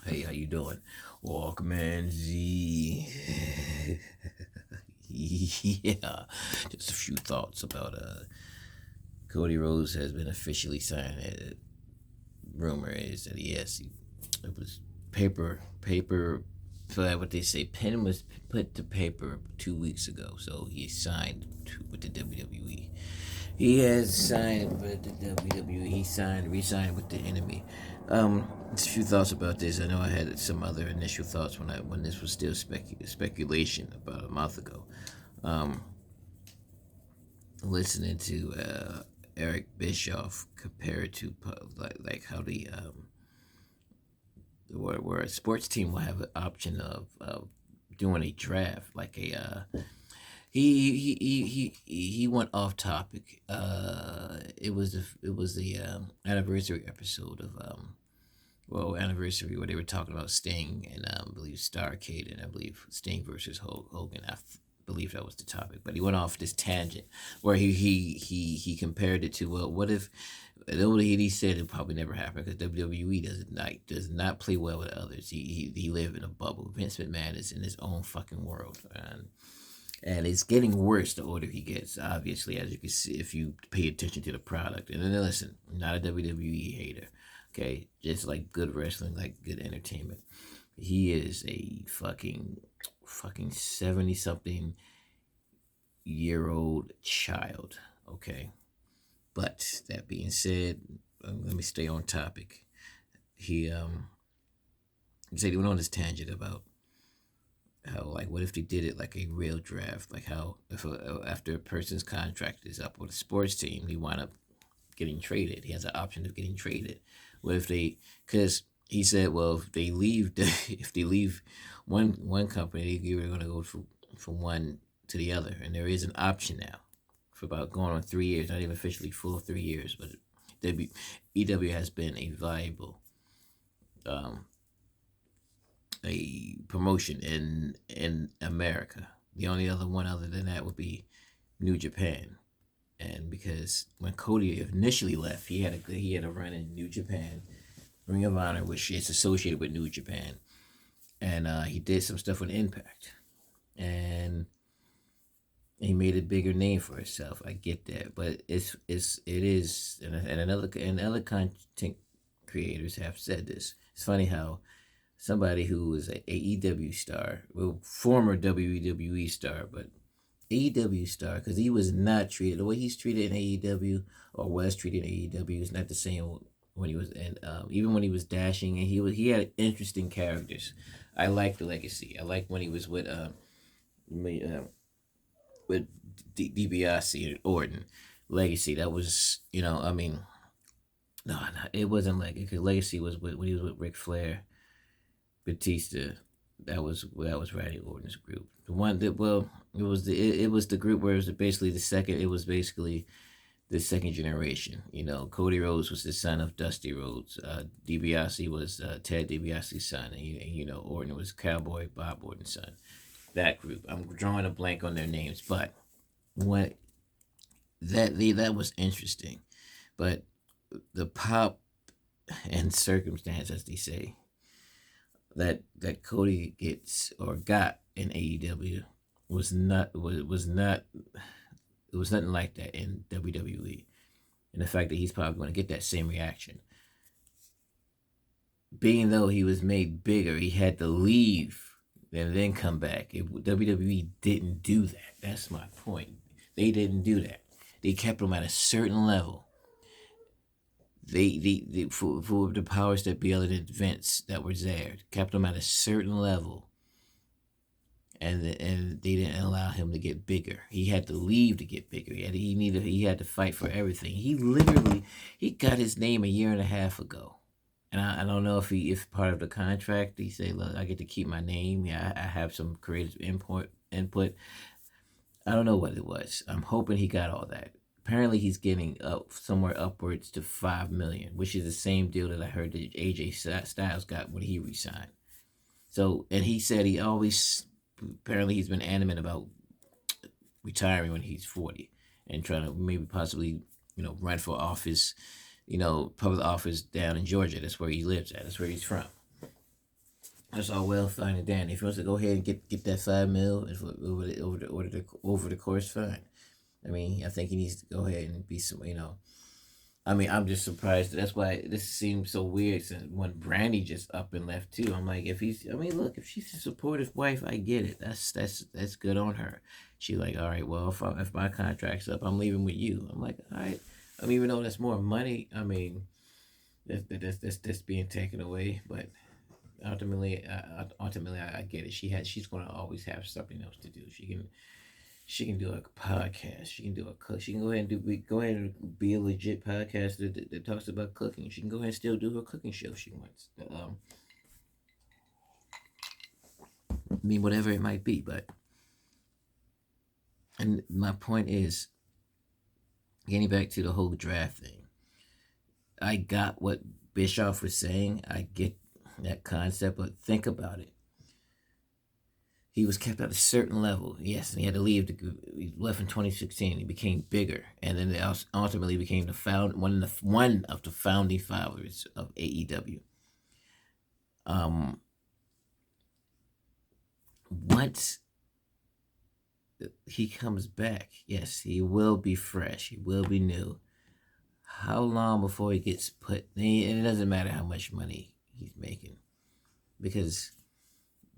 Hey, how you doing? Walkman Z. Yeah, just a few thoughts about Cody Rhodes has been officially signed. Rumor is that it was paper. So what they say, pen was put to paper 2 weeks ago. So he signed with the WWE. He has signed with the WWE. He re-signed with the enemy. Just a few thoughts about this. I know I had some other initial thoughts when this was still speculation about a month ago. Um, Listening to Eric Bischoff compare it to like how the where a sports team will have an option of doing a draft, like a he went off topic. It was the anniversary episode of anniversary where they were talking about Sting and I believe Starcade, and I believe Sting versus Hogan. Believe that was the topic, but he went off this tangent where he compared it to, well, what if, he said it probably never happened because WWE does not play well with others. He live in a bubble. Vince McMahon is in his own fucking world, and it's getting worse the older he gets. Obviously, as you can see if you pay attention to the product. And then listen, I'm not a WWE hater. Okay, just like good wrestling, like good entertainment. He is a fucking 70 something year old child. Okay, but that being said, let me stay on topic. He said he went on this tangent about how, like, what if they did it like a real draft, like how if after a person's contract is up with a sports team, he wind up getting traded. He has an option of getting traded. What if they? Because he said, well, if they leave, if they leave one company, they're going to go from one to the other, and there is an option now for about going on 3 years, not even officially full 3 years, but EW has been a viable um, a promotion in America. The only other one other than that would be New Japan. And because when Cody initially left, he had a run in New Japan, Ring of Honor, which is associated with New Japan, and he did some stuff with Impact, and he made a bigger name for himself. I get that, but it is, and other content creators have said this. It's funny how somebody who was an AEW star, well, former WWE star, but AEW star, because he was not treated the way he's treated in AEW or was treated in AEW is not the same when he was in even when he was dashing, and he had interesting characters. I like the legacy. I like when he was with DiBiase and Orton. Legacy, that was, I mean, no, it wasn't like it. Legacy was when he was with Ric Flair, Batista. That was Randy Orton's group. The one that, well, it was the group where it was basically the second. It was basically the second generation. Cody Rhodes was the son of Dusty Rhodes. DiBiase was Ted DiBiase's son, and Orton was Cowboy Bob Orton's son. That group. I'm drawing a blank on their names, but what that was interesting. But the pop and circumstance, as they say, that Cody gets or got in AEW was not it was nothing like that in WWE. And the fact that he's probably going to get that same reaction. Being though he was made bigger, he had to leave and then come back. WWE didn't do that. That's my point. They didn't do that. They kept him at a certain level. They for the powers that be other than Vince that was there, kept him at a certain level, and they didn't allow him to get bigger. He had to leave to get bigger. He had to fight for everything. He got his name a year and a half ago, and I don't know if part of the contract he said, look, I get to keep my name. Yeah, I have some creative input. I don't know what it was. I'm hoping he got all that. Apparently, he's getting up somewhere upwards to 5 million, which is the same deal that I heard that AJ Styles got when he resigned. So, and he said he always, apparently, he's been adamant about retiring when he's 40 and trying to maybe possibly, run for office, public office down in Georgia. That's where he lives at. That's where he's from. That's all well, fine and dandy. If he wants to go ahead and get that 5 mil over the course, fine. I mean, I think he needs to go ahead and be some, I mean, I'm just surprised. That's why this seems so weird since when Brandy just up and left too. I'm like, if he's, I mean, look, if she's a supportive wife, I get it. That's good on her. She like, all right, well, if my contract's up, I'm leaving with you. I'm like, all right. I mean, even though that's more money, I mean, that's being taken away. But ultimately, I get it. She's gonna always have something else to do. She can do a podcast. She can do a cook. She can go ahead and be a legit podcast that talks about cooking. She can go ahead and still do her cooking show if she wants. I mean, whatever it might be. But and my point is, getting back to the whole draft thing. I got what Bischoff was saying. I get that concept, but think about it. He was kept at a certain level, yes, and he had to leave. He left in 2016. He became bigger, and then ultimately became one of the founding fathers of AEW. Um, Once he comes back, yes, he will be fresh. He will be new. How long before he gets put? And it doesn't matter how much money he's making, because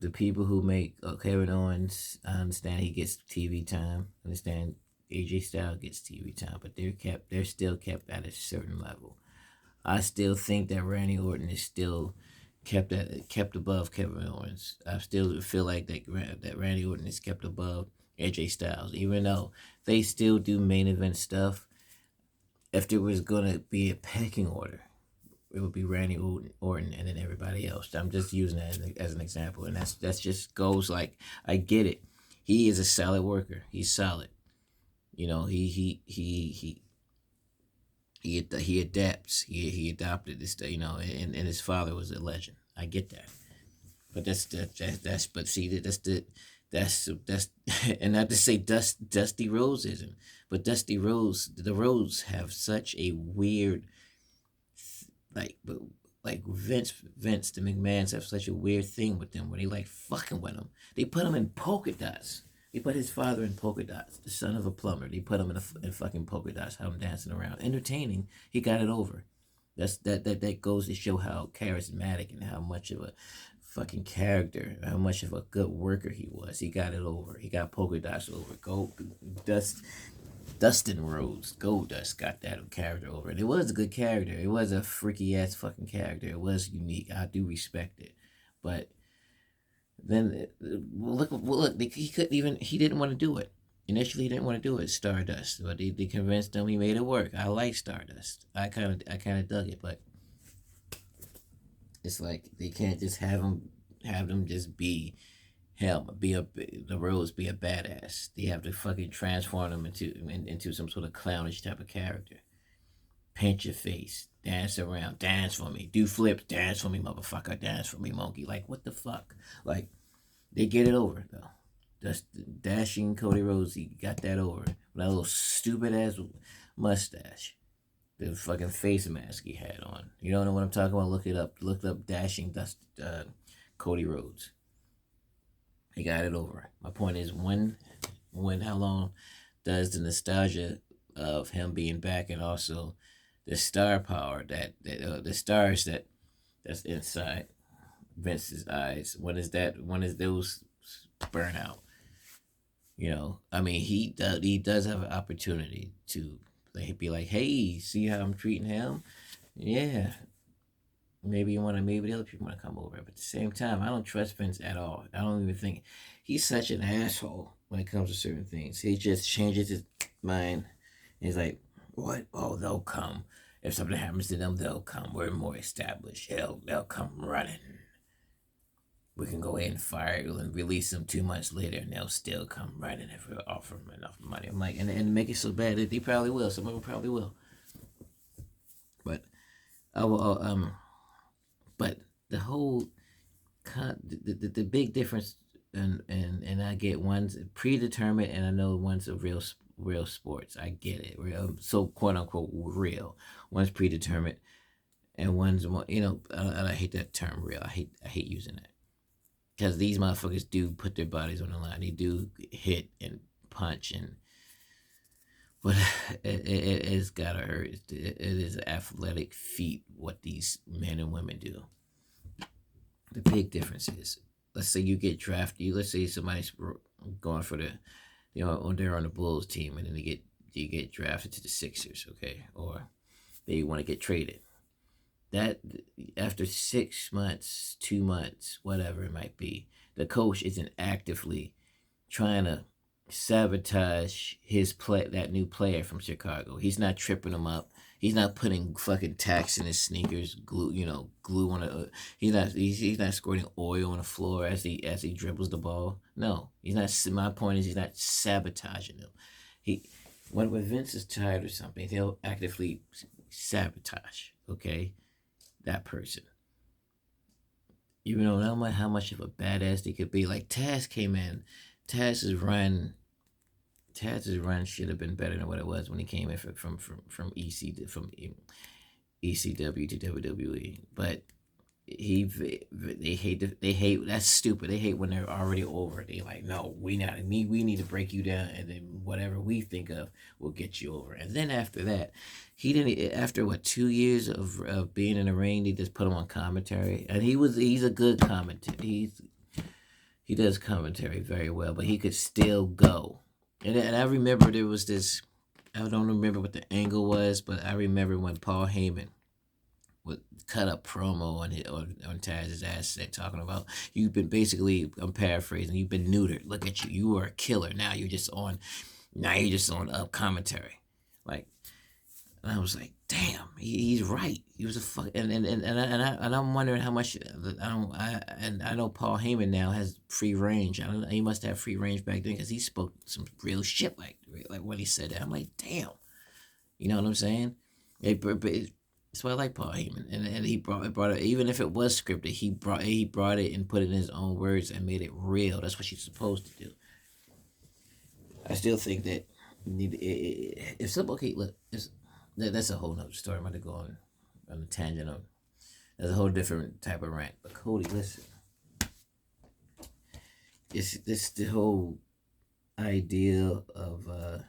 the people who make Kevin Owens, I understand he gets TV time. I understand AJ Styles gets TV time, but they're still kept at a certain level. I still think that Randy Orton is still kept above Kevin Owens. I still feel like that Randy Orton is kept above AJ Styles, even though they still do main event stuff. If there was gonna be a pecking order, it would be Randy Orton and then everybody else. I'm just using that as an example, and that's just goes like, I get it. He is a solid worker. He's solid. You know, he adapts. He adopted this. You know, and his father was a legend. I get that. But that's but see that's and not to say Dusty Rose isn't, but the Rose have such a weird, like, but like Vince the McMahons have such a weird thing with them where they like fucking with him. They put him in polka dots. They put his father in polka dots, the son of a plumber. They put him in fucking polka dots, have him dancing around, entertaining. He got it over. That goes to show how charismatic and how much of a fucking character, how much of a good worker he was. He got it over. He got polka dots over. Dustin Rhodes, Goldust got that character over. It was a good character. It was a freaky ass fucking character. It was unique. I do respect it, but then look, he couldn't even. He didn't want to do it. Initially, he didn't want to do it. Stardust, but they convinced him. He made it work. I like Stardust. I kind of dug it, but it's like they can't just have them just be him, the Rose, be a badass. They have to fucking transform them into some sort of clownish type of character. Paint your face, dance around, dance for me, do flips, dance for me, motherfucker, dance for me, monkey. Like, what the fuck? Like, they get it over though. Just dashing Cody Rhodes, he got that over. With that little stupid ass mustache, the fucking face mask he had on. You don't know what I'm talking about? Look it up. Look up dashing Cody Rhodes. He got it over. My point is, when how long does the nostalgia of him being back, and also the star power the stars that's inside Vince's eyes, when is those burn out? You know, I mean, he does have an opportunity to be like, hey, see how I'm treating him? Yeah, maybe the other people want to come over. But at the same time, I don't trust Vince at all. I don't even think he's such an asshole when it comes to certain things. He just changes his mind. He's like, what? Oh, they'll come. If something happens to them, they'll come. We're more established. They'll come running. We can go ahead and fire and release them 2 months later, and they'll still come running if we offer them enough money. I'm like, and make it so bad that they probably will. Some of them probably will. But I will. But the whole the big difference, and I get one's predetermined, and I know one's a real sports. I get it, real, so quote unquote real. One's predetermined, and one's more. I hate that term real. I hate using that. because these motherfuckers do put their bodies on the line. They do hit and punch, and but it's gotta hurt. It is an athletic feat what these men and women do. The big difference is, let's say you get drafted. Let's say somebody's going for the, they're on the Bulls team, and then you get drafted to the Sixers, okay, or they want to get traded. That after 6 months, 2 months, whatever it might be, the coach isn't actively trying to sabotage his play, that new player from Chicago. He's not tripping him up. He's not putting fucking tacks in his sneakers, glue on a. He's not squirting oil on the floor as he dribbles the ball. No, he's not. My point is, he's not sabotaging him. He when Vince is tired or something, he'll actively sabotage. Okay, that person. Even though no matter how much of a badass they could be, like Taz came in, Taz's run Taz's run should have been better than what it was when he came in from ECW to WWE. But they hate that's stupid. They hate when they're already over. They like, no, we need to break you down, and then whatever we think of will get you over. And then after that, he didn't. After what 2 years of being in the ring, they just put him on commentary, and he's a good commentator. He does commentary very well, but he could still go. And I remember there was this. I don't remember what the angle was, but I remember when Paul Heyman would cut up promo on Taz's ass talking about, you've been basically, I'm paraphrasing, you've been neutered. Look at you, you are a killer. Now you're just on up commentary, like. And I was like, damn, he's right. He was a fuck, and I'm wondering how much I know Paul Heyman now has free range. I don't know, he must have free range back then because he spoke some real shit like when he said that. I'm like, damn, you know what I'm saying? That's why I like Paul Heyman, and he brought it. Even if it was scripted, he brought it and put it in his own words and made it real. That's what you're supposed to do. I still think that if some okay, look, that's a whole nother story. I'm about to go on a tangent of. That's a whole different type of rant. But Cody, listen, it's the whole idea of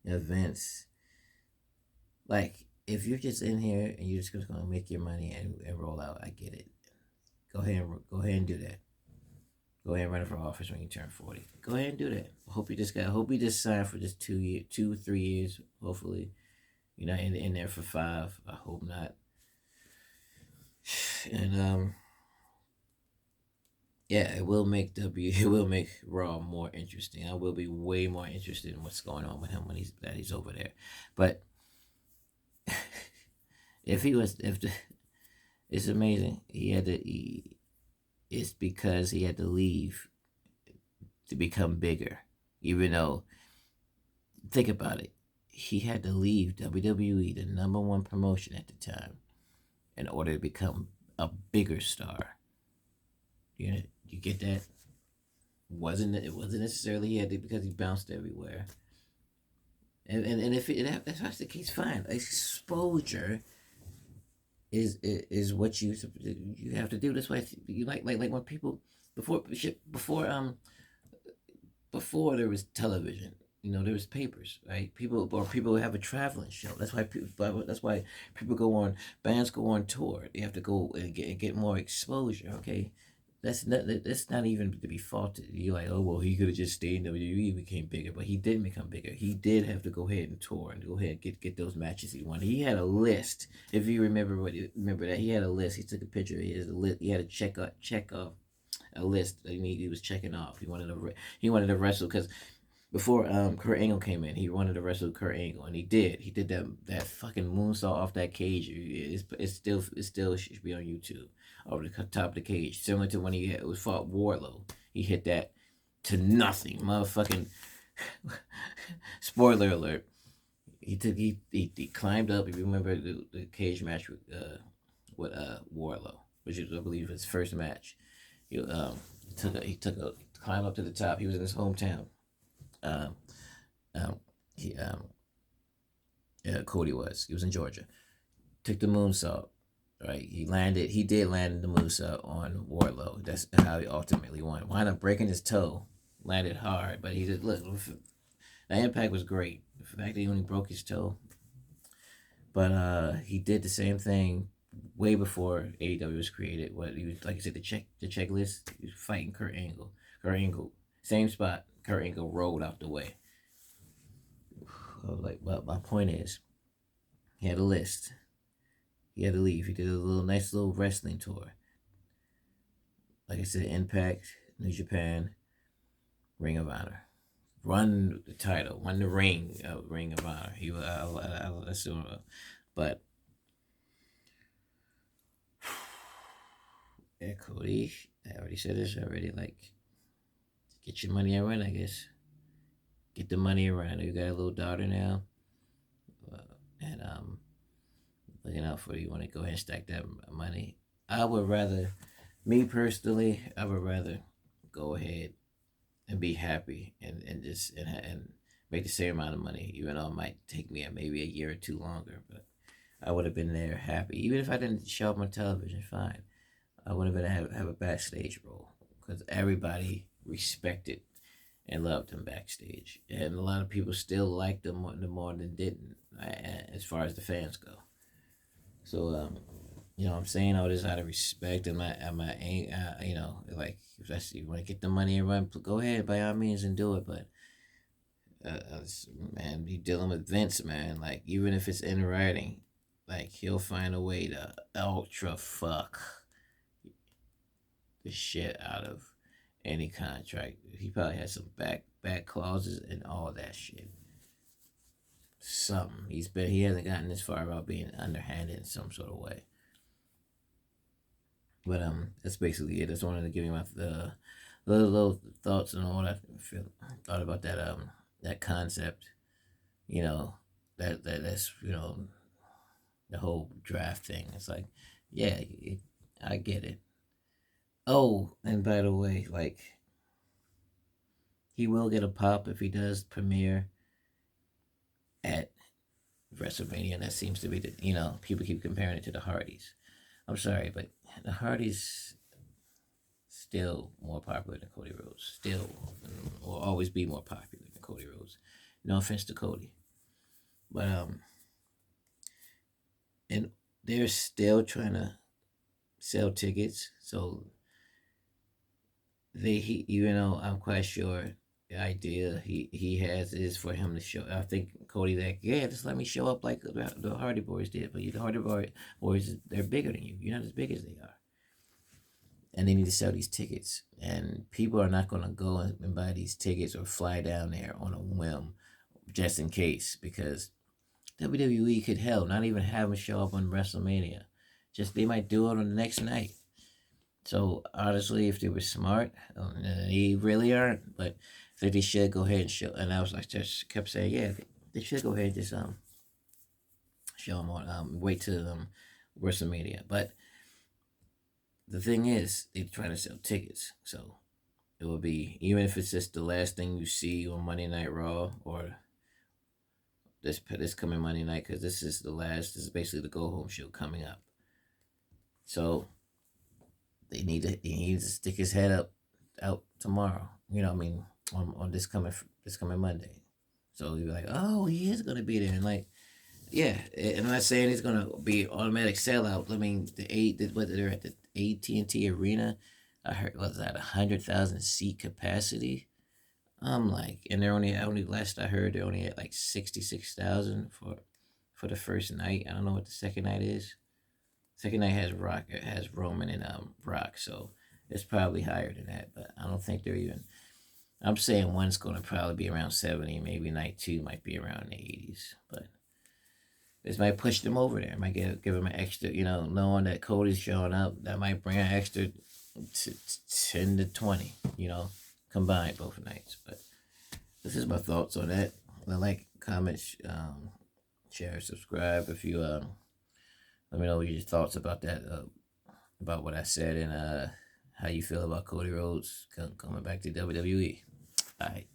events. Like, if you're just in here and you're just gonna make your money and roll out, I get it. Go ahead and do that. Go ahead and run for office when you turn 40. Go ahead and do that. Hope you just signed for just 3 years, hopefully. You're not in there for 5. I hope not. And yeah, it will make Raw more interesting. I will be way more interested in what's going on with him when he's over there. But if it's amazing. It's because he had to leave to become bigger. Even though, think about it, he had to leave WWE, the number one promotion at the time, in order to become a bigger star. You get that? It wasn't necessarily he had to, because he bounced everywhere. And if that's the case, fine. Exposure is what you have to do. That's why you like when people before before before there was television. There was papers, right? People have a traveling show. That's why bands go on tour. They have to go and get more exposure. Okay, that's not even to be faulted. You're like, oh well, he could have just stayed in WWE, became bigger, but he didn't become bigger. He did have to go ahead and tour and go ahead and get those matches he wanted. He had a list. If you remember that he had a list. He took a picture. He had a list. He had to check off a list that he was checking off. He wanted to wrestle because before Kurt Angle came in, he wanted to wrestle Kurt Angle, and he did. He did that fucking moonsault off that cage. It still should be on YouTube, over the top of the cage, similar to when he fought Wardlow. He hit that to nothing, motherfucking. Spoiler alert. He climbed up. If you remember the cage match with Wardlow, which is, I believe, his first match. He took a climb up to the top. He was in his hometown. Um, he Cody was. He was in Georgia. Took the moonsault. Right, he did land the Musa on Wardlow. That's how he ultimately won. Wound up breaking his toe, landed hard, but he did look. The impact was great. The fact that he only broke his toe, but he did the same thing way before AEW was created. What he was, like I said, the checklist. He was fighting Kurt Angle. Kurt Angle, same spot. Kurt Angle rolled out the way. Like, but my point is, he had a list. He had to leave. He did a nice little wrestling tour. Like I said, Impact, New Japan, Ring of Honor. Won the title, won the Ring of Honor. He was, but yeah, Cody. I already said this already. Like, get your money and run. I guess get the money and run. I know you got a little daughter now, and looking out for you. You want to go ahead and stack that money. I would rather, me personally, I would rather go ahead and be happy and just and make the same amount of money, even though it might take me maybe a year or two longer. But I would have been there happy, even if I didn't show up on television. Fine, I would have been have a backstage role because everybody respected and loved him backstage, and a lot of people still liked him more than didn't, as far as the fans go. So you know, I'm saying all this out of respect and you know, like if you want to get the money and run, go ahead by all means and do it. But man, be dealing with Vince, man. Like even if it's in writing, like he'll find a way to ultra fuck the shit out of any contract. He probably has some back clauses and all that shit. Something he hasn't gotten this far about being underhanded in some sort of way. But that's basically it. I just wanted to give you my little thoughts and all that thought about that concept. You know that's the whole draft thing. It's like, yeah, I get it. Oh, and by the way, like he will get a pop if he does premiere at WrestleMania, and that seems to be people keep comparing it to the Hardys. I'm sorry, but the Hardys still more popular than Cody Rhodes. Still will always be more popular than Cody Rhodes. No offense to Cody, but and they're still trying to sell tickets. So even though I'm quite sure the idea he has is for him to show. I think Cody like, yeah, just let me show up like the Hardy Boys did. But the Hardy Boys, they're bigger than you. You're not as big as they are. And they need to sell these tickets. And people are not going to go and buy these tickets or fly down there on a whim just in case, because WWE could hell not even have them show up on WrestleMania. Just they might do it on the next night. So honestly, if they were smart, they really aren't. But I think they should go ahead and show. And I was like, just kept saying, yeah, they should go ahead and just show them on wait till WrestleMania. But the thing is, they're trying to sell tickets, so it will be, even if it's just the last thing you see on Monday Night Raw or this coming Monday night, because this is the last. This is basically the go home show coming up. So he needs to stick his head out tomorrow. You know, what I mean, on this coming Monday. So you're like, oh, he is gonna be there, and like, yeah, and I'm not saying it's gonna be automatic sellout. I mean, whether they're at the AT&T Arena, I heard was that 100,000 seat capacity. I'm like, and they're only last I heard they're only at like 66,000 for the first night. I don't know what the second night is. Second night has Rock, it has Roman and Rock, so it's probably higher than that. But I don't think they're even. I'm saying one's going to probably be around 70. Maybe night two might be around the 80s. But this might push them over there. Might give them an extra. Knowing that Cody's showing up, that might bring an extra 10 to 20. Combined both nights. But this is my thoughts on that. Like, comment, share, subscribe if you let me know your thoughts about that, about what I said, and how you feel about Cody Rhodes coming back to WWE. All right.